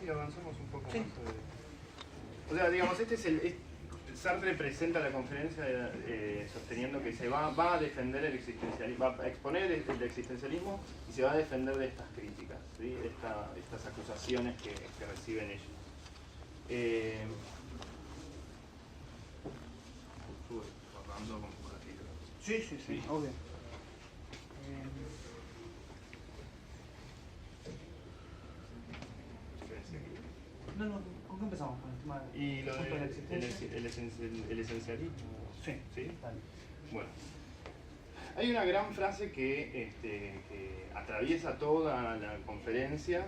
Sí, avanzamos un poco más. O sea, digamos, Sartre presenta la conferencia sosteniendo que se va a defender el existencialismo, va a exponer el existencialismo y se va a defender de estas críticas, ¿sí? Estas acusaciones que reciben ellos. Sí, obvio. No, ¿con qué empezamos? Con el tema y lo de la existencia. El esencialismo. Sí, ¿Sí? Vale. Bueno, hay una gran frase que atraviesa toda la conferencia,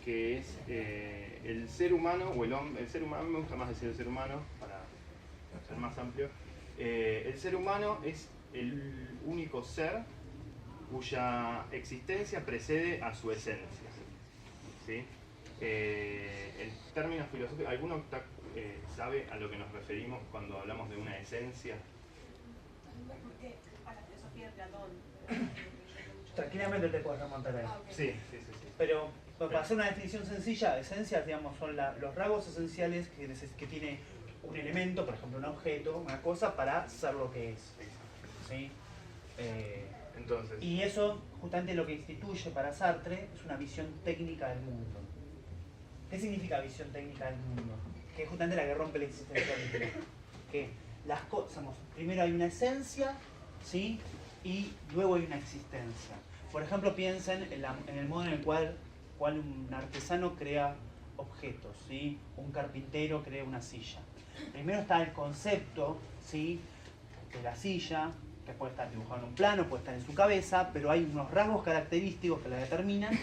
que es el ser humano, o el ser humano, a mí me gusta más decir el ser humano, para ser más amplio. El ser humano es el único ser cuya existencia precede a su esencia, ¿sí? En términos filosóficos, ¿alguno sabe a lo que nos referimos cuando hablamos de una esencia? A la filosofía de Platón. Tranquilamente te puedes remontar ahí. Sí. Pero para hacer una definición sencilla, esencias, digamos, son los rasgos esenciales que tiene un elemento, por ejemplo un objeto, una cosa, para ser lo que es. ¿Sí? Entonces, Y eso, justamente lo que instituye para Sartre, es una visión técnica del mundo. ¿Qué significa visión técnica del mundo? Que es justamente la que rompe el existencialismo. Que las cosas, primero hay una esencia, ¿sí? Y luego hay una existencia. Por ejemplo, piensen en el modo en el cual un artesano crea objetos, ¿sí? Un carpintero crea una silla. Primero está el concepto, ¿sí? De la silla, que puede estar dibujado en un plano, puede estar en su cabeza, pero hay unos rasgos característicos que la determinan,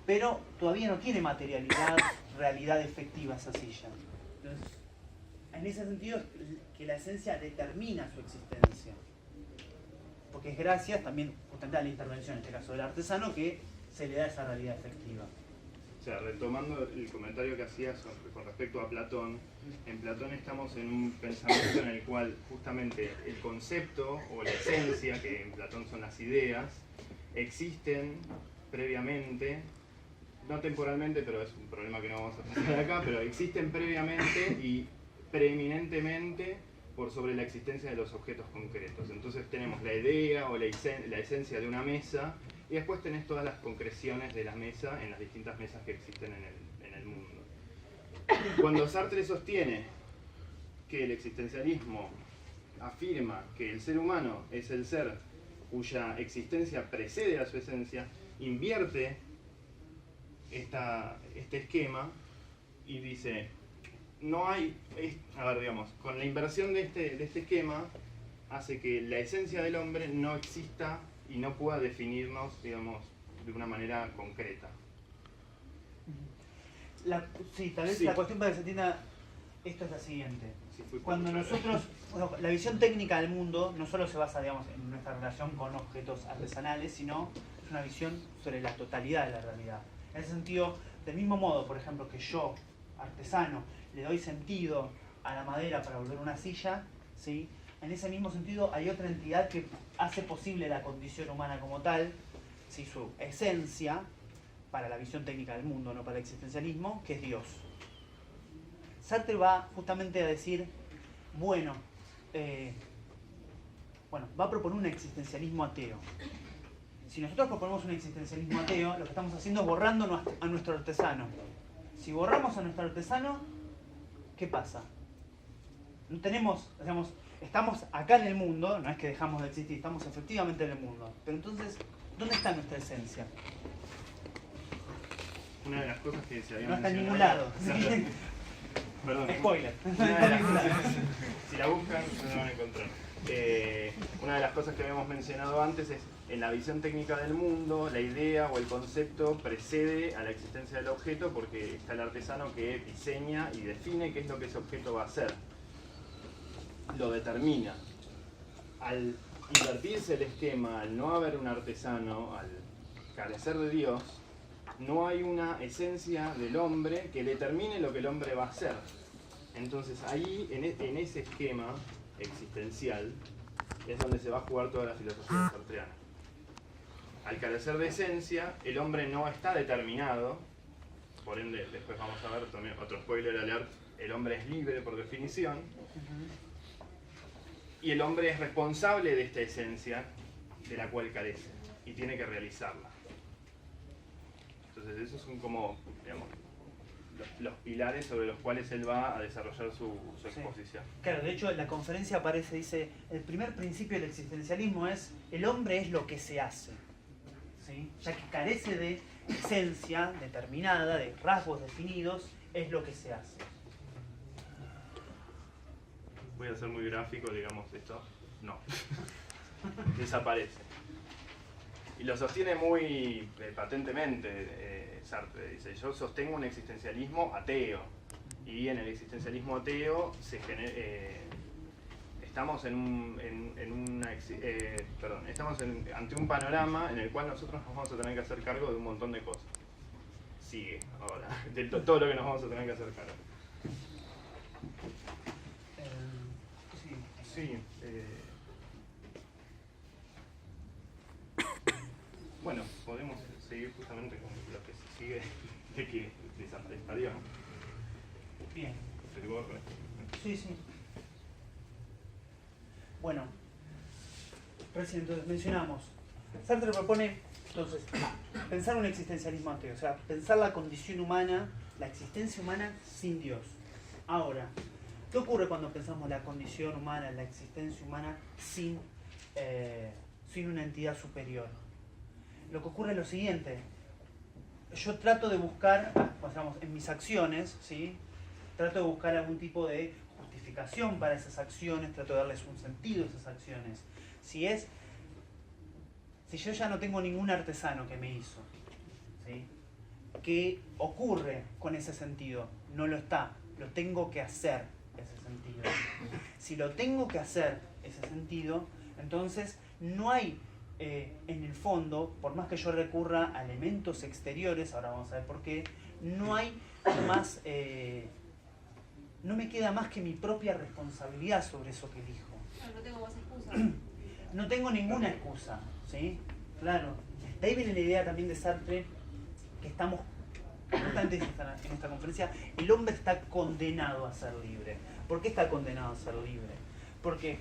pero todavía no tiene materialidad, realidad efectiva esa silla. Entonces, en ese sentido, que la esencia determina su existencia. Porque es gracias también justamente a la intervención, en este caso del artesano, que se le da esa realidad efectiva. o sea, retomando el comentario que hacías con respecto a Platón, en Platón estamos en un pensamiento en el cual justamente el concepto o la esencia, que en Platón son las ideas, existen previamente, no temporalmente, pero es un problema que no vamos a tratar acá, pero existen previamente y preeminentemente por sobre la existencia de los objetos concretos. Entonces tenemos la idea o la esencia de una mesa, y después tenés todas las concreciones de la mesa en las distintas mesas que existen en el mundo. Cuando Sartre sostiene que el existencialismo afirma que el ser humano es el ser cuya existencia precede a su esencia, invierte este esquema y dice, no hay, digamos, con la inversión de este esquema hace que la esencia del hombre no exista y no pueda definirnos, digamos, de una manera concreta. Sí, tal vez Sí. la cuestión para que se entienda esto es la siguiente. Sí, fui Cuando claro. nosotros, la visión técnica del mundo no solo se basa, digamos, en nuestra relación con objetos artesanales, sino es una visión sobre la totalidad de la realidad. En ese sentido, del mismo modo, por ejemplo, que yo, artesano, le doy sentido a la madera para volver una silla, ¿sí? En ese mismo sentido hay otra entidad que hace posible la condición humana como tal, ¿sí? Su esencia, para la visión técnica del mundo, no para el existencialismo, que es Dios. Sartre va justamente a decir, va a proponer un existencialismo ateo. Si nosotros proponemos un existencialismo ateo, lo que estamos haciendo es borrando a nuestro artesano. Si borramos a nuestro artesano, ¿qué pasa? No tenemos, digamos, estamos acá en el mundo, no es que dejamos de existir, estamos efectivamente en el mundo. Pero entonces, ¿dónde está nuestra esencia? Una de las cosas que se había No está en ningún mencionado... lado. Perdón. Spoiler. Si la buscan, no la van a encontrar. Una de las cosas que habíamos mencionado antes es, en la visión técnica del mundo, la idea o el concepto precede a la existencia del objeto porque está el artesano que diseña y define qué es lo que ese objeto va a hacer. Lo determina. Al invertirse el esquema, al no haber un artesano, al carecer de Dios, no hay una esencia del hombre que determine lo que el hombre va a hacer. Entonces ahí, en ese esquema existencial, es donde se va a jugar toda la filosofía sartreana. Al carecer de esencia, el hombre no está determinado por ende después vamos a ver también otro spoiler alert, el hombre es libre por definición, y el hombre es responsable de esta esencia de la cual carece, y tiene que realizarla. Entonces esos son como, digamos, los pilares sobre los cuales él va a desarrollar su exposición. Claro, de hecho en la conferencia aparece, dice, el primer principio del existencialismo es, el hombre es lo que se hace, ¿sí? Ya que carece de esencia determinada, de rasgos definidos, es lo que se hace. Voy a ser muy gráfico, digamos esto, no, desaparece. Y lo sostiene muy patentemente Sartre, dice, yo sostengo un existencialismo ateo, y en el existencialismo ateo estamos ante un panorama en el cual nosotros nos vamos a tener que hacer cargo de un montón de cosas. Sigue ahora, de todo lo que nos vamos a tener que hacer cargo. Sí. Bueno, podemos seguir justamente con lo que se sigue de Sartre estaría. Bien. Sí. Bueno, recién entonces mencionamos. Sartre propone entonces pensar un existencialismo ateo, o sea, pensar la condición humana, la existencia humana sin Dios. Ahora, ¿qué ocurre cuando pensamos la condición humana, la existencia humana sin una entidad superior? Lo que ocurre es lo siguiente. Yo trato de buscar, digamos, en mis acciones, ¿sí? Trato de buscar algún tipo de justificación para esas acciones, trato de darles un sentido a esas acciones. Si yo ya no tengo ningún artesano que me hizo, ¿sí? ¿Qué ocurre con ese sentido? No lo está, lo tengo que hacer ese sentido. Si lo tengo que hacer ese sentido, entonces no hay en el fondo, por más que yo recurra a elementos exteriores, ahora vamos a ver por qué, no hay más, no me queda más que mi propia responsabilidad sobre eso que elijo. No tengo más excusa. No tengo ninguna excusa, ¿sí? Claro. De ahí viene la idea también de Sartre, que estamos, justamente en esta conferencia, el hombre está condenado a ser libre. ¿Por qué está condenado a ser libre? Porque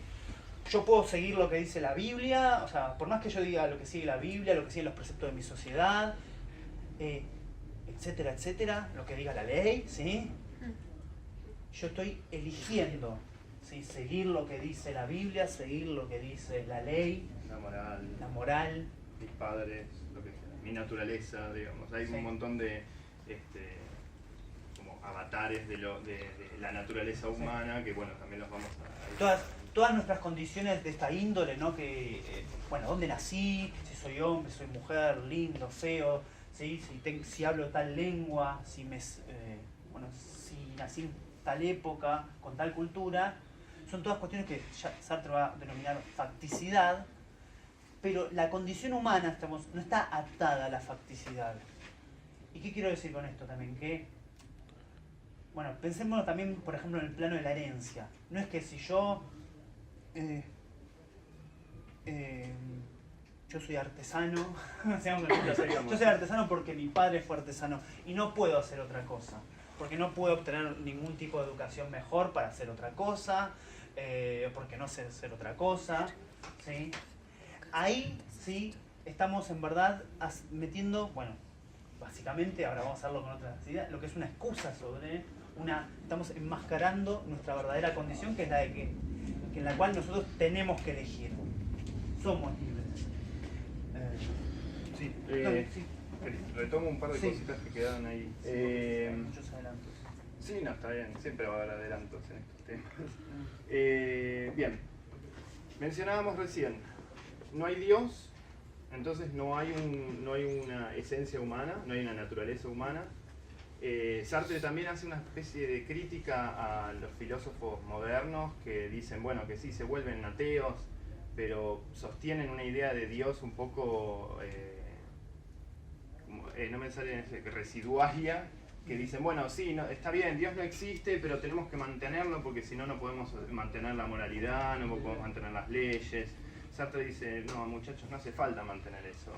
yo puedo seguir lo que dice la Biblia, o sea, por más que yo diga lo que sigue la Biblia, lo que siguen los preceptos de mi sociedad, etcétera, etcétera, lo que diga la ley, ¿sí? Yo estoy eligiendo, ¿sí? Seguir lo que dice la Biblia, seguir lo que dice la ley, la moral, mis padres, lo que sea, mi naturaleza, digamos. Hay un montón de como avatares de la naturaleza humana que, bueno, también los vamos a... Todas nuestras condiciones de esta índole, ¿no? Que, bueno, ¿dónde nací? Si soy hombre, soy mujer, lindo, feo, ¿sí? Si hablo tal lengua, si nací en tal época, con tal cultura, son todas cuestiones que Sartre va a denominar facticidad, pero la condición humana no está atada a la facticidad. ¿Y qué quiero decir con esto también? Que, bueno, pensemos también, por ejemplo, en el plano de la herencia. No es que si yo soy artesano, yo soy artesano porque mi padre fue artesano y no puedo hacer otra cosa, porque no puedo obtener ningún tipo de educación mejor para hacer otra cosa, porque no sé hacer otra cosa, ¿sí? Ahí sí estamos en verdad metiendo, bueno, básicamente, ahora vamos a hacerlo con otra ideas, lo que es una excusa sobre estamos enmascarando nuestra verdadera condición, que es la de en la cual nosotros tenemos que elegir. Somos libres. Sí, retomo un par de cositas que quedaron ahí. Muchos adelantos. Sí, no, está bien, siempre va a haber adelantos en estos temas. Bien, mencionábamos recién, no hay Dios, entonces no hay una esencia humana, no hay una naturaleza humana. Sartre también hace una especie de crítica a los filósofos modernos que dicen, bueno, que sí, se vuelven ateos, pero sostienen una idea de Dios un poco, no me sale residuaria, que dicen, bueno, sí, no, está bien, Dios no existe, pero tenemos que mantenerlo porque si no, no podemos mantener la moralidad, no podemos mantener las leyes. Sartre dice, no, muchachos, no hace falta mantener eso.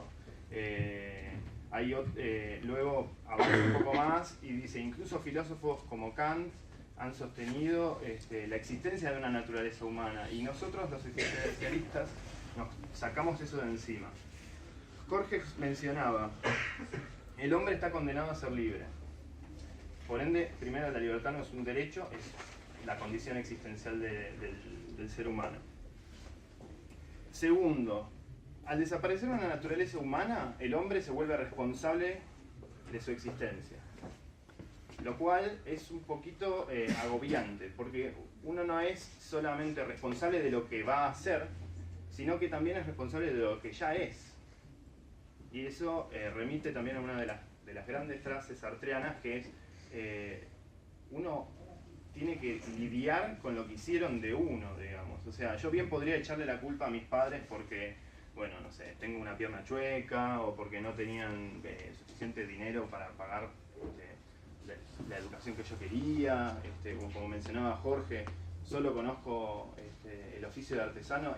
luego avanza un poco más y dice, incluso filósofos como Kant han sostenido la existencia de una naturaleza humana y nosotros los existencialistas nos sacamos eso de encima. Jorge mencionaba, el hombre está condenado a ser libre. Por ende, primero, la libertad no es un derecho, es la condición existencial del ser humano. Segundo, al desaparecer una naturaleza humana, el hombre se vuelve responsable de su existencia. Lo cual es un poquito agobiante, porque uno no es solamente responsable de lo que va a hacer, sino que también es responsable de lo que ya es. Y eso remite también a una de las grandes frases sartreanas, que es uno tiene que lidiar con lo que hicieron de uno, digamos. O sea, yo bien podría echarle la culpa a mis padres porque, bueno, no sé, tengo una pierna chueca o porque no tenían suficiente dinero para pagar la educación que yo quería. Como mencionaba Jorge, solo conozco el oficio de artesano,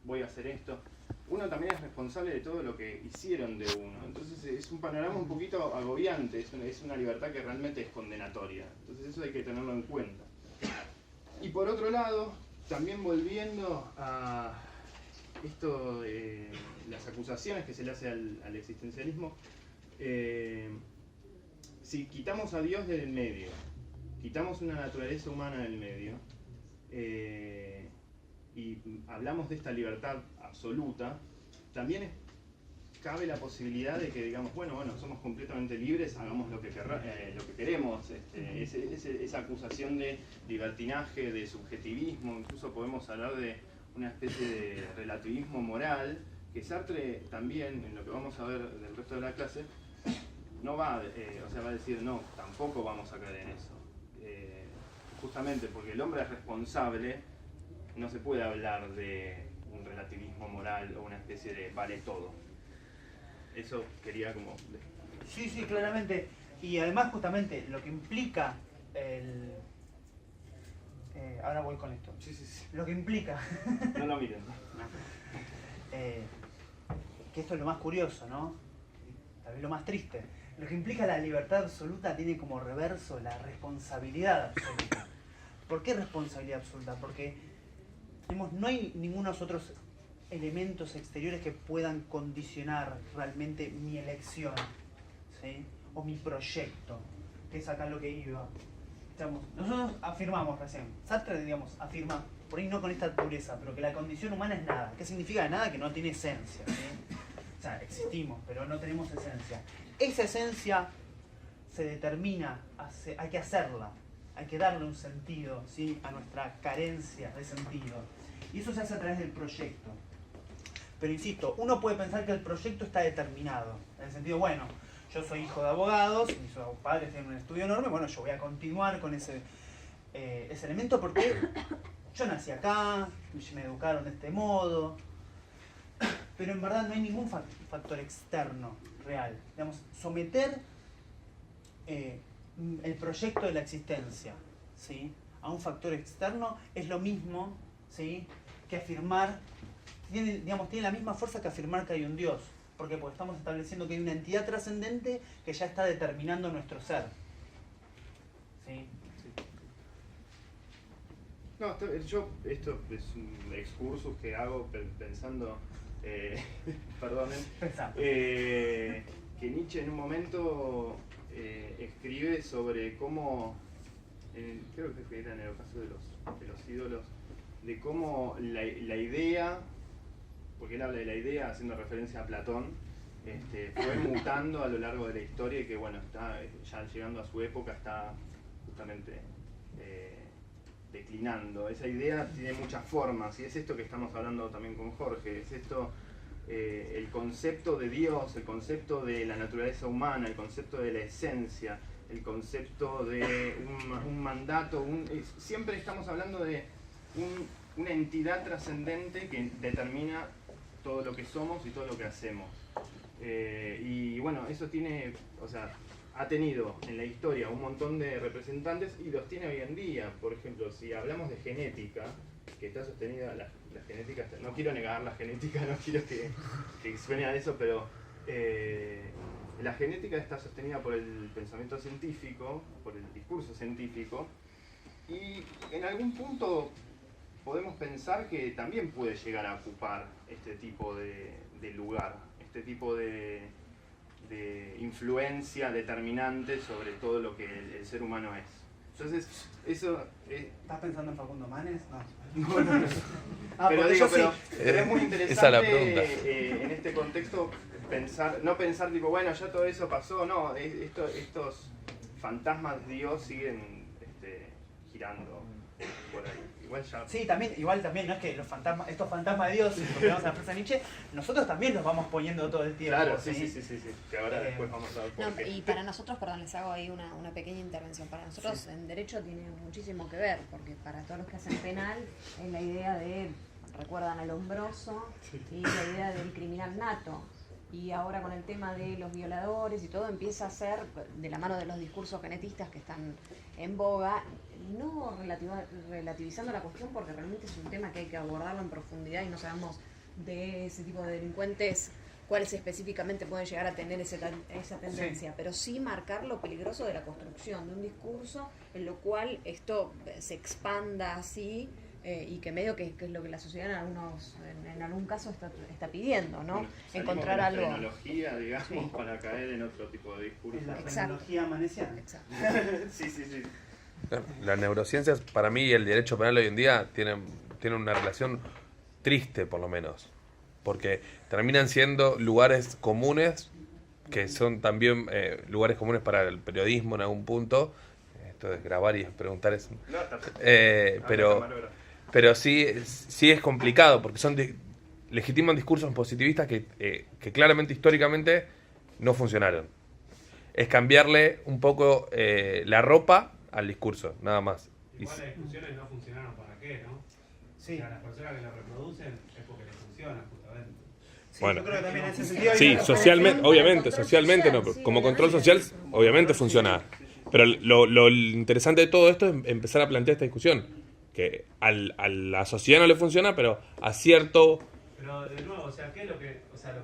voy a hacer esto. Uno también es responsable de todo lo que hicieron de uno. Entonces es un panorama un poquito agobiante, es una libertad que realmente es condenatoria. Entonces eso hay que tenerlo en cuenta. Y por otro lado, también volviendo a esto de las acusaciones que se le hace al existencialismo, si quitamos a Dios del medio, quitamos una naturaleza humana del medio, y hablamos de esta libertad absoluta, también cabe la posibilidad de que digamos, bueno, somos completamente libres, hagamos lo que queremos. Esa acusación de libertinaje, de subjetivismo, incluso podemos hablar de una especie de relativismo moral, que Sartre también, en lo que vamos a ver del resto de la clase, no va, va a decir, no, tampoco vamos a caer en eso. Justamente porque el hombre es responsable, no se puede hablar de un relativismo moral o una especie de vale todo. Eso quería como... Sí, claramente. Y además justamente lo que implica ahora voy con esto. Sí. Lo que implica... No lo miren. Que esto es lo más curioso, ¿no? Tal vez lo más triste. Lo que implica la libertad absoluta tiene como reverso la responsabilidad absoluta. ¿Por qué responsabilidad absoluta? Porque no hay ningunos otros elementos exteriores que puedan condicionar realmente mi elección, ¿sí? O mi proyecto, que es acá lo que iba. Nosotros afirmamos recién, Sartre, digamos, afirma, por ahí no con esta dureza, pero que la condición humana es nada. ¿Qué significa nada? Que no tiene esencia, ¿sí? O sea, existimos, pero no tenemos esencia. Esa esencia se determina, hay que hacerla, hay que darle un sentido, ¿sí? A nuestra carencia de sentido. Y eso se hace a través del proyecto. Pero insisto, uno puede pensar que el proyecto está determinado. En el sentido, bueno, yo soy hijo de abogados, mis padres tienen un estudio enorme, bueno, yo voy a continuar con ese elemento porque yo nací acá, me educaron de este modo. Pero en verdad no hay ningún factor externo real. Digamos, someter el proyecto de la existencia, ¿sí? A un factor externo es lo mismo, ¿sí? Que afirmar, tiene la misma fuerza que afirmar que hay un Dios. ¿Por qué? Porque estamos estableciendo que hay una entidad trascendente que ya está determinando nuestro ser. ¿Sí? No, esto es un excursus que hago pensando, perdonen, que Nietzsche en un momento escribe sobre cómo, creo que era en el caso de los ídolos, de cómo la idea, porque él habla de la idea haciendo referencia a Platón, fue mutando a lo largo de la historia y que bueno, está ya llegando a su época, está justamente declinando. Esa idea tiene muchas formas y es esto que estamos hablando también con Jorge, es esto, el concepto de Dios, el concepto de la naturaleza humana, el concepto de la esencia, el concepto de un mandato, siempre estamos hablando de una entidad trascendente que determina todo lo que somos y todo lo que hacemos. Y bueno, eso tiene, ha tenido en la historia un montón de representantes y los tiene hoy en día. Por ejemplo, si hablamos de genética, que está sostenida, la genética, no quiero negar la genética, no quiero que suene a eso, pero La genética está sostenida por el pensamiento científico, por el discurso científico, y en algún punto podemos pensar que también puede llegar a ocupar este tipo de lugar, este tipo de influencia determinante sobre todo lo que el ser humano es. Entonces, eso... ¿Estás pensando en Facundo Manes? No. Pero digo, pero es muy interesante esa es la pregunta. En este contexto no pensar tipo, bueno, ya todo eso pasó, no, estos fantasmas de Dios siguen girando por ahí. Igual ya... Sí, igual también, no es que estos fantasmas de Dios, porque vamos a la frase de Nietzsche, nosotros también los vamos poniendo todo el tiempo. Claro, sí, que ahora después vamos a ver por qué. Y para nosotros, perdón, les hago ahí una pequeña intervención. Para nosotros en derecho tiene muchísimo que ver, porque para todos los que hacen penal es la idea recuerdan al hombroso y la idea del criminal nato. Y ahora con el tema de los violadores y todo empieza a ser, de la mano de los discursos genetistas que están en boga, no relativizando la cuestión, porque realmente es un tema que hay que abordarlo en profundidad y no sabemos de ese tipo de delincuentes cuáles específicamente pueden llegar a tener esa tendencia, pero sí marcar lo peligroso de la construcción de un discurso en lo cual esto se expanda así y que medio que es lo que la sociedad en algún caso está pidiendo, ¿no? Bueno, encontrar de la algo. Tecnología, digamos, para caer en otro tipo de discurso. En la Exacto. tecnología amaneciana. Exacto. Sí. Las neurociencias, para mí, y el derecho penal hoy en día tienen una relación triste, por lo menos. Porque terminan siendo lugares comunes, que son también lugares comunes para el periodismo en algún punto. Esto de grabar y preguntar es... No, está perfecto. Pero sí es complicado, porque legitiman discursos positivistas que claramente, históricamente, no funcionaron. Es cambiarle un poco la ropa al discurso, nada más. Igual las discusiones no funcionaron para qué, ¿no? Sí. O sea, las personas que lo reproducen es porque les funciona, justamente. Sí, Bueno. yo creo que también en ese sentido hay Sí, una socialmente, Control obviamente, social, socialmente no, sí, como control obviamente. social, obviamente funciona. Pero lo interesante de todo esto es empezar a plantear esta discusión, que a la sociedad no le funciona, pero a cierto... Pero de nuevo, o sea, ¿qué es lo que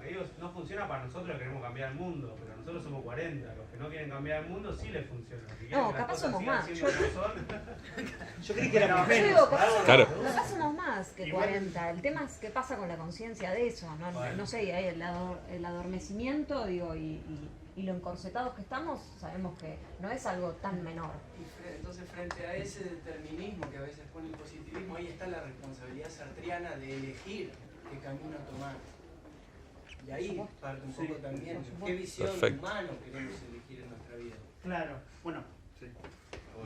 digo? No funciona para nosotros que queremos cambiar el mundo, pero nosotros somos 40, los que no quieren cambiar el mundo sí les funciona. Los que quieren No, que las capaz cosas somos sigan más. siendo como son. Yo creí que éramos Yo digo, menos. Claro. capaz somos más que Igual- 40. El tema es qué pasa con la conciencia de eso. No sé, hay el adormecimiento, digo, y lo encorsetados que estamos, sabemos que no es algo tan menor. Entonces, frente a ese determinismo que a veces pone el positivismo, ahí está la responsabilidad sartriana de elegir qué camino tomar. Y ahí parte un poco también qué visión Perfecto. humana queremos elegir en nuestra vida. Claro, bueno, Sí.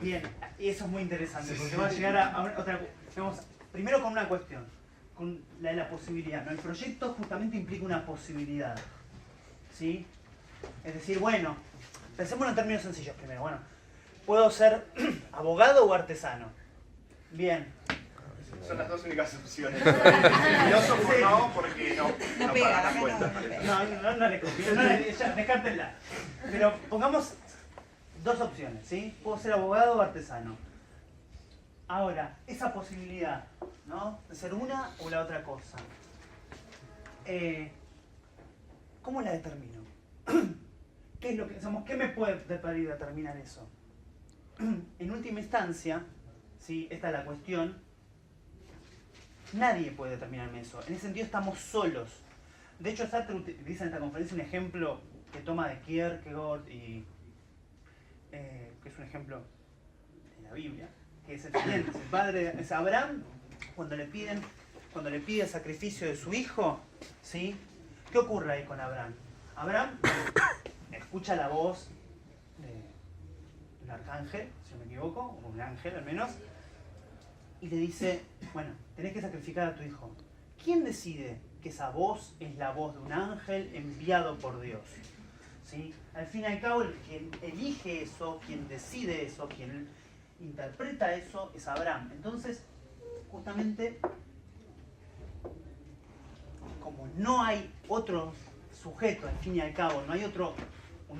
bien, y eso es muy interesante, porque va a llegar a otra... Digamos, primero con una cuestión, con la de la posibilidad, ¿no? El proyecto justamente implica una posibilidad, ¿sí? Es decir, bueno, pensemos en términos sencillos primero. Bueno, ¿puedo ser abogado o artesano? Bien. Son las dos únicas opciones. Filósofo no, porque no paga la cuenta. No le conviene, ya, descártenla. Pero pongamos dos opciones, ¿sí? Puedo ser abogado o artesano. Ahora, esa posibilidad, ¿no? De ser una o la otra cosa. ¿Cómo la determino? ¿Qué es lo que somos? ¿Qué me puede determinar eso? En última instancia, ¿sí? Esta es la cuestión. Nadie puede determinarme eso. En ese sentido estamos solos. De hecho, Sartre utiliza en esta conferencia un ejemplo que toma de Kierkegaard y que es un ejemplo de la Biblia, que es el siguiente. El padre es Abraham, cuando le pide el sacrificio de su hijo, ¿sí? ¿Qué ocurre ahí con Abraham? Abraham escucha la voz del arcángel, si no me equivoco, o un ángel al menos, y le dice, bueno, tenés que sacrificar a tu hijo. ¿Quién decide que esa voz es la voz de un ángel enviado por Dios? ¿Sí? Al fin y al cabo, quien elige eso, quien decide eso, quien interpreta eso, es Abraham. Entonces, justamente, como no hay otro sujeto, al fin y al cabo, no hay un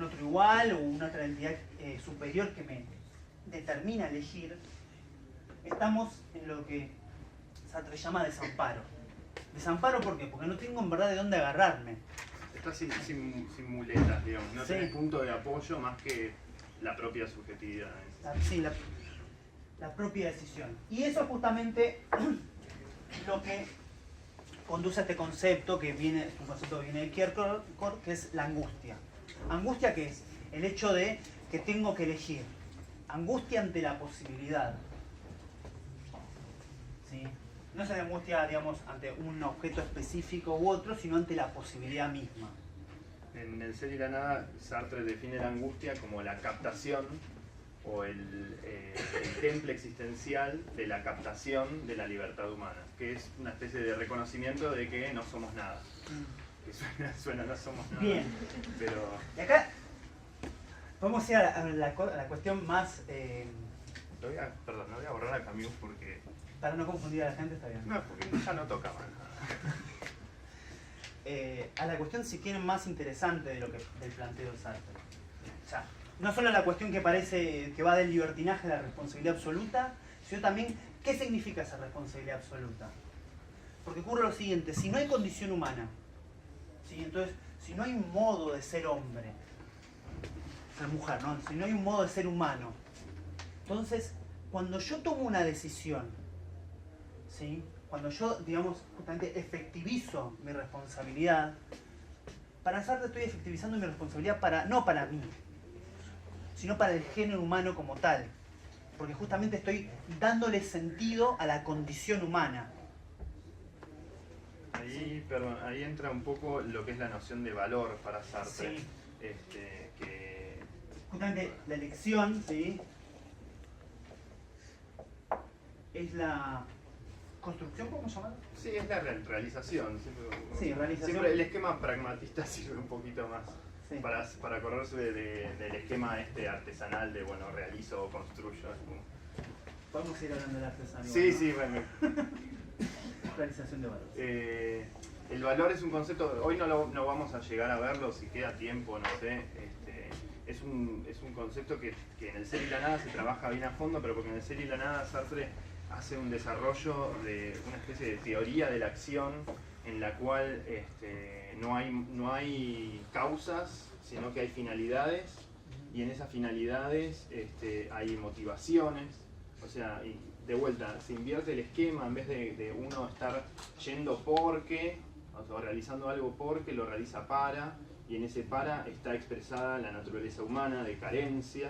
otro igual o una otra entidad superior que me determina elegir, estamos en lo que Sartre llama desamparo. ¿Desamparo por qué? Porque no tengo en verdad de dónde agarrarme. Está sin muletas, digamos. no Sí. tenés punto de apoyo más que la propia subjetividad. Sí, la propia decisión. Y eso es justamente lo que conduce a este concepto que viene, un concepto que viene de Kierkegaard, que es la angustia. ¿Angustia qué es? El hecho de que tengo que elegir. Angustia ante la posibilidad. ¿Sí? No es la angustia, digamos, ante un objeto específico u otro, sino ante la posibilidad misma. En El ser y la nada, Sartre define la angustia como la captación o el temple existencial de la captación de la libertad humana, que es una especie de reconocimiento de que no somos nada. Que suena no somos nada. Bien. Pero Y acá podemos ir a la cuestión más, perdón, no voy a borrar a Camus porque para no confundir a la gente, está bien. no, porque ya no tocaba nada. A la cuestión, si quieren, más interesante del planteo de Sartre. O sea, no solo la cuestión que parece que va del libertinaje a la responsabilidad absoluta, sino también qué significa esa responsabilidad absoluta. Porque ocurre lo siguiente, si no hay condición humana, ¿sí? Entonces, si no hay un modo de ser hombre, ser mujer, ¿no? Si no hay un modo de ser humano, entonces, cuando yo tomo una decisión, ¿sí? Cuando yo, digamos, justamente efectivizo mi responsabilidad, para Sartre estoy efectivizando mi responsabilidad no para mí, sino para el género humano como tal. Porque justamente estoy dándole sentido a la condición humana. Ahí entra un poco lo que es la noción de valor para Sartre. Sí. Que Justamente la elección, ¿sí? Es la construcción, ¿cómo llamarlo? sí, es la realización. Sí, realización. Siempre el esquema pragmatista sirve un poquito más Sí. para correrse del esquema artesanal de, bueno, realizo o construyo. Es como- Podemos ir hablando del artesanía. Sí, ¿no? sí, bueno. Realización de valores. El valor es un concepto, hoy no vamos a llegar a verlo, si queda tiempo, no sé. Es un concepto que en El ser y la nada se trabaja bien a fondo, pero porque en El ser y la nada Sartre hace un desarrollo de una especie de teoría de la acción en la cual no hay causas, sino que hay finalidades, y en esas finalidades hay motivaciones. O sea, y de vuelta, se invierte el esquema, en vez de uno estar yendo porque, o sea, realizando algo porque, lo realiza para, y en ese para está expresada la naturaleza humana de carencia,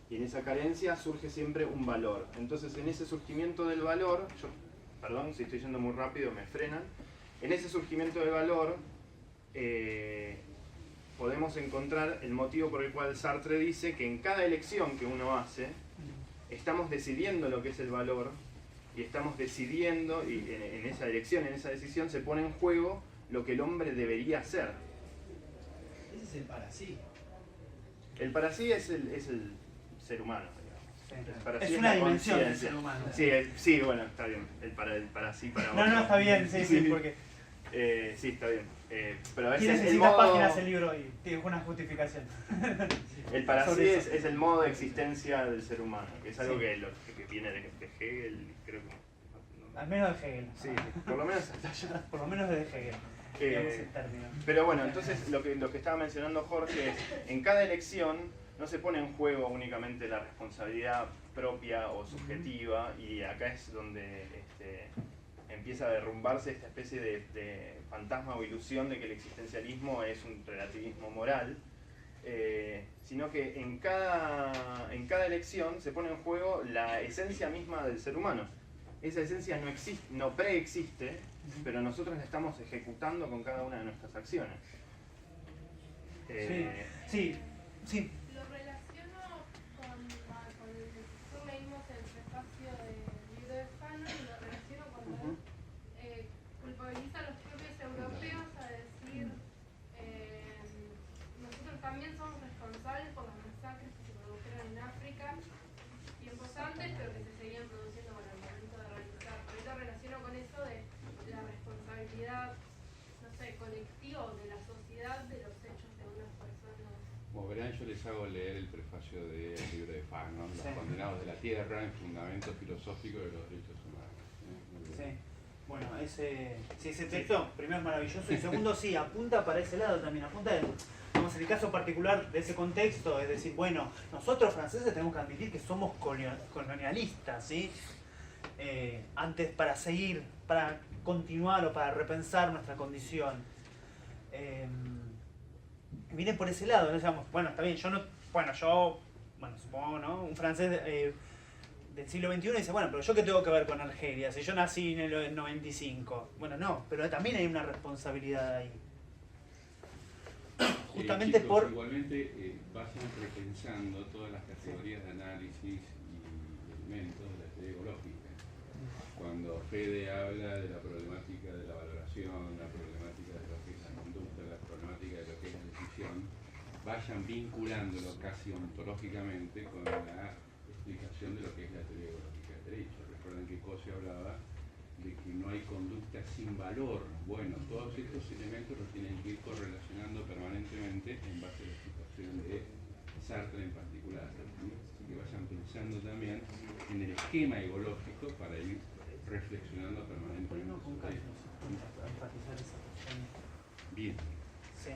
y en esa carencia surge siempre un valor. Entonces, en ese surgimiento del valor, perdón, si estoy yendo muy rápido me frenan, en ese surgimiento del valor podemos encontrar el motivo por el cual Sartre dice que en cada elección que uno hace, estamos decidiendo lo que es el valor, y estamos decidiendo, y en esa elección, en esa decisión, se pone en juego lo que el hombre debería hacer. Ese es el para sí. El para sí es el ser humano, digamos. El para sí Es una la dimensión del conciencia. ser humano. Sí, bueno, está bien. El para sí, para No, otro. no, está bien, sí, porque sí, está bien. Pero ese tiene es el 600 modo... páginas el libro y tiene una justificación. El para sí Sobre eso. es el modo de existencia del ser humano, que es algo Sí. que viene de Hegel, creo que... Al menos de Hegel. Sí, por lo menos hasta allá. Por lo menos de Hegel. Digamos el término. Pero bueno, entonces lo que estaba mencionando Jorge es, en cada elección no se pone en juego únicamente la responsabilidad propia o subjetiva, y acá es donde empieza a derrumbarse esta especie de fantasma o ilusión de que el existencialismo es un relativismo moral, sino que en cada elección se pone en juego la esencia misma del ser humano. Esa esencia no existe, no preexiste, pero nosotros la estamos ejecutando con cada una de nuestras acciones. Sí. Lo relaciono con el que leímos el prefacio del libro de Fanon, y lo relaciono cuando él culpabiliza a los propios europeos a decir nosotros también somos responsables por las masacres que se produjeron en África tiempos antes, pero que se seguían produciendo con el momento de realizar. Por eso relaciono con eso de la responsabilidad, no sé, colectiva o de la sociedad de los hechos de unas personas. Como verán, yo les hago leer el prefacio del libro de Fanon, Los Sí. condenados de la tierra, en fundamento filosófico de los derechos humanos. Sí. Bueno, ese texto, primero es maravilloso, y segundo sí, apunta para ese lado también, apunta, vamos en el caso particular de ese contexto, es decir, bueno, nosotros franceses tenemos que admitir que somos colonialistas, ¿sí? Antes para seguir, para continuar o para repensar nuestra condición. Viene por ese lado, ¿no? Digamos, bueno, está bien, bueno, supongo, ¿no? Un francés del siglo XXI dice, bueno, pero yo qué tengo que ver con Argelia, si yo nací en el 95. Bueno, no, pero también hay una responsabilidad ahí. Justamente chicos, por... Igualmente vayan repensando todas las categorías de análisis y elementos de la teoría ecológica. Cuando Fede habla de la problemática de la valoración, la problemática de lo que es la conducta, la problemática de lo que es la decisión, vayan vinculándolo casi ontológicamente con la explicación de lo que es la teoría ecológica del derecho. Recuerden que Cosio hablaba de que no hay conducta sin valor. Bueno, todos estos elementos los tienen que ir correlacionando permanentemente en base a la situación de Sartre en particular. ¿Sí? Así que vayan pensando también en el esquema ecológico para ir reflexionando permanentemente. Bien. Sí.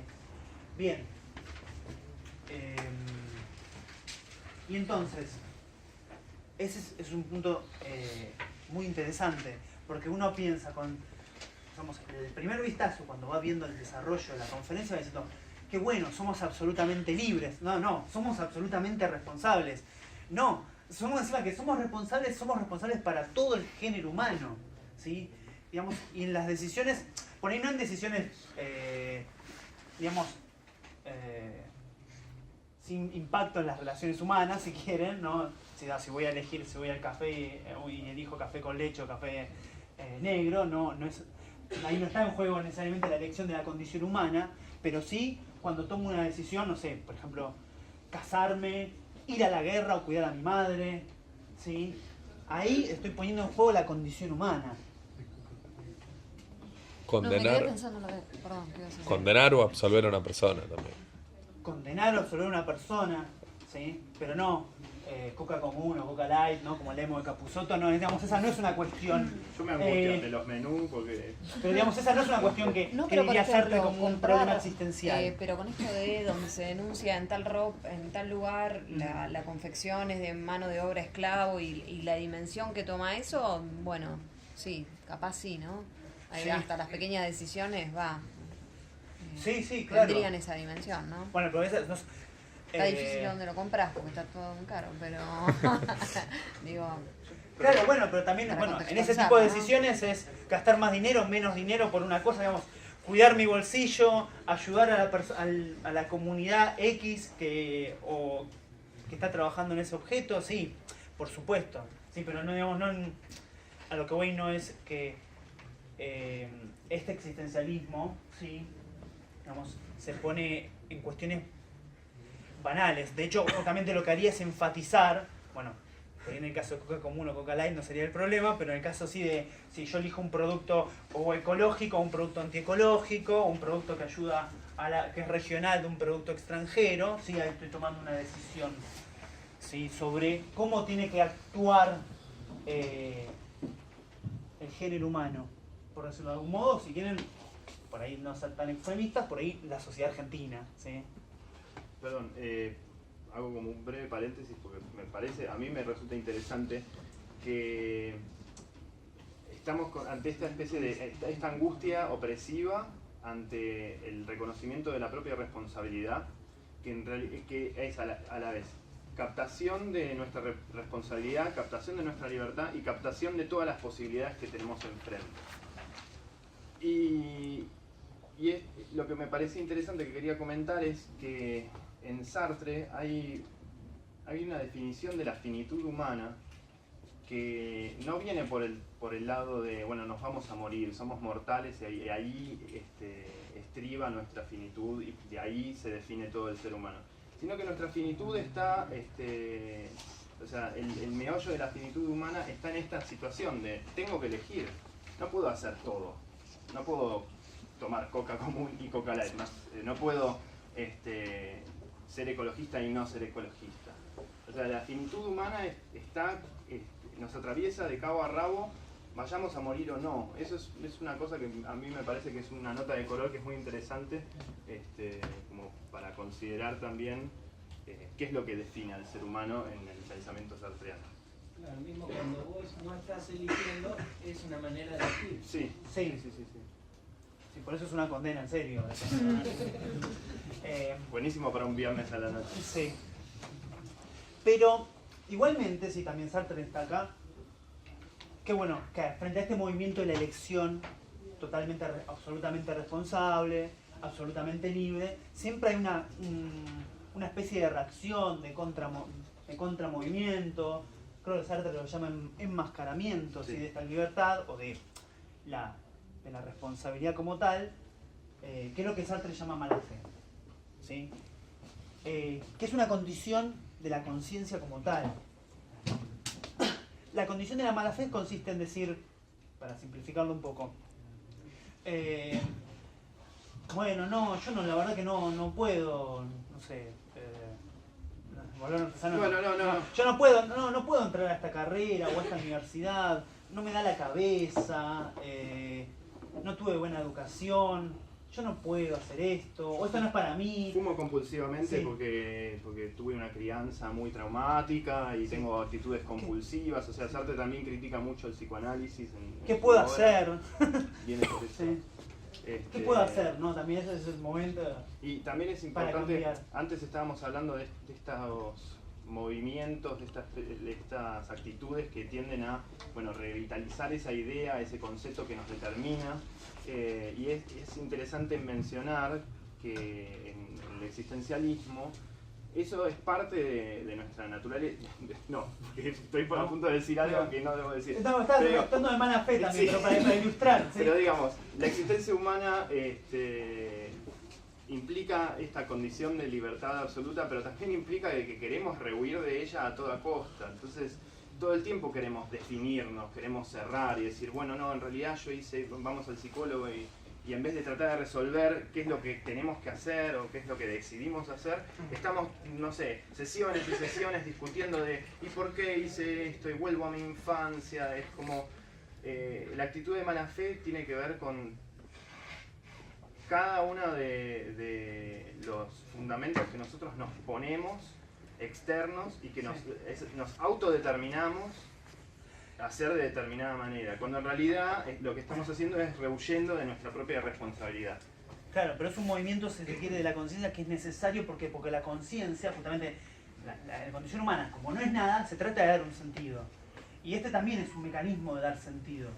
Bien. Y entonces, ese es un punto muy interesante, porque uno piensa digamos, el primer vistazo, cuando va viendo el desarrollo de la conferencia, va diciendo, qué bueno, somos absolutamente libres. No, somos absolutamente responsables. No, somos encima que somos responsables para todo el género humano, ¿sí? Digamos, y en las decisiones, por ahí no en decisiones, digamos, sin impacto en las relaciones humanas, si quieren, ¿no? Si voy a elegir, si voy al café y elijo café con leche o café negro, no es, ahí no está en juego necesariamente la elección de la condición humana, pero sí cuando tomo una decisión, no sé, por ejemplo, casarme, ir a la guerra o cuidar a mi madre, ¿sí? Ahí estoy poniendo en juego la condición humana. Condenar, condenar o absolver a una persona también. Condenar o absolver a una persona, ¿sí? Pero no Coca común o Coca light, ¿no? Como leemos de Capusotto, no, digamos, esa no es una cuestión. Yo me angustio de los menús porque... Pero digamos, esa no es una cuestión que debería hacerte como un problema existencial. Pero con esto de donde se denuncia en tal lugar la confección es de mano de obra esclavo y la dimensión que toma eso, bueno, sí, capaz sí, ¿no? Ahí Sí. hasta las pequeñas decisiones Sí, claro. tendrían esa dimensión, ¿no? Bueno, pero esa no es... Está difícil donde lo compras porque está todo muy caro, pero digo... Claro, bueno, pero también, Para bueno, en ese contextualizar, tipo de ¿no? decisiones es gastar más dinero, menos dinero por una cosa, digamos, cuidar mi bolsillo, ayudar a la comunidad X que está trabajando en ese objeto, sí, por supuesto, sí, pero no, digamos, a lo que voy no es que este existencialismo, sí, digamos, se pone en cuestiones banales. De hecho, justamente lo que haría es enfatizar, bueno, en el caso de Coca común o Coca light no sería el problema, pero en el caso sí de si yo elijo un producto o ecológico o un producto antiecológico, o un producto que ayuda que es regional de un producto extranjero, sí, ahí estoy tomando una decisión, sí, sobre cómo tiene que actuar el género humano, por decirlo de algún modo, si quieren, por ahí no ser tan extremistas, por ahí la sociedad argentina, ¿sí? Perdón, hago como un breve paréntesis porque a mí me resulta interesante que estamos ante esta especie de esta angustia opresiva ante el reconocimiento de la propia responsabilidad, que es a la vez captación de nuestra responsabilidad, captación de nuestra libertad y captación de todas las posibilidades que tenemos enfrente. Y lo que me parece interesante que quería comentar es que en Sartre hay una definición de la finitud humana que no viene por el lado de, bueno, nos vamos a morir, somos mortales y ahí estriba nuestra finitud y de ahí se define todo el ser humano. Sino que nuestra finitud está, o sea, el meollo de la finitud humana está en esta situación de tengo que elegir, no puedo hacer todo, no puedo tomar Coca común y Coca light, no puedo ser ecologista y no ser ecologista. O sea, la finitud humana nos atraviesa de cabo a rabo vayamos a morir o no. Eso es una cosa que a mí me parece que es una nota de color que es muy interesante, como para considerar también qué es lo que define al ser humano en el pensamiento sartreano. Claro, mismo cuando vos no estás eligiendo, es una manera de elegir. Sí. Sí, por eso es una condena, en serio. Buenísimo para un viernes a la noche. Sí. Pero, igualmente, si también Sartre está acá, que bueno, que frente a este movimiento de la elección absolutamente responsable, absolutamente libre, siempre hay una especie de reacción, de contramovimiento. Creo que Sartre lo llama enmascaramiento, ¿sí? De esta libertad o de la responsabilidad como tal, que es lo que Sartre llama mala fe, ¿sí? Que es una condición de la conciencia como tal. La condición de la mala fe consiste en decir, para simplificarlo un poco, bueno, no, yo no, la verdad que no puedo, no sé, yo no puedo entrar a esta carrera o a esta universidad, no me da la cabeza, no tuve buena educación, yo no puedo hacer esto, o esto no es para mí. Fumo compulsivamente Sí. porque tuve una crianza muy traumática y tengo actitudes compulsivas. O sea, Sartre también critica mucho el psicoanálisis. ¿Qué puedo hacer? Viene por eso. Sí. ¿Qué puedo hacer? ¿No? También ese es el momento. Y también es Para importante, cambiar. antes estábamos hablando de estos movimientos, de estas actitudes que tienden a revitalizar esa idea, ese concepto que nos determina. Y es interesante mencionar que en el existencialismo eso es parte de nuestra naturaleza. No, porque estoy a punto de decir algo que no debo decir. Estás Pero- tratando de mala fe también, Sí. pero para ilustrar. ¿sí? Pero digamos, la existencia humana implica esta condición de libertad absoluta, pero también implica que queremos rehuir de ella a toda costa. Entonces, todo el tiempo queremos definirnos, queremos cerrar y decir, bueno, no, en realidad vamos al psicólogo y en vez de tratar de resolver qué es lo que tenemos que hacer o qué es lo que decidimos hacer, estamos, no sé, sesiones y sesiones discutiendo de ¿y por qué hice esto? Y vuelvo a mi infancia. Es como, la actitud de mala fe tiene que ver con cada uno de los fundamentos que nosotros nos ponemos externos y que nos autodeterminamos a hacer de determinada manera, cuando en realidad lo que estamos haciendo es rehuyendo de nuestra propia responsabilidad. Claro, pero es un movimiento, si se quiere, de la conciencia que es necesario porque la conciencia, justamente la condición humana, como no es nada, se trata de dar un sentido. Y este también es un mecanismo de dar sentido.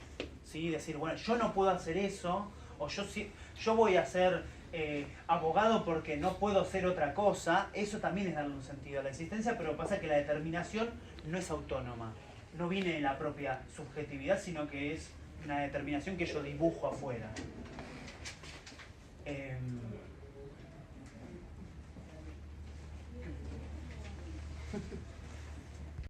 ¿Sí? Decir, bueno, yo no puedo hacer eso, o yo voy a ser abogado porque no puedo hacer otra cosa. Eso también es darle un sentido a la existencia, pero pasa que la determinación no es autónoma. No viene de la propia subjetividad, sino que es una determinación que yo dibujo afuera.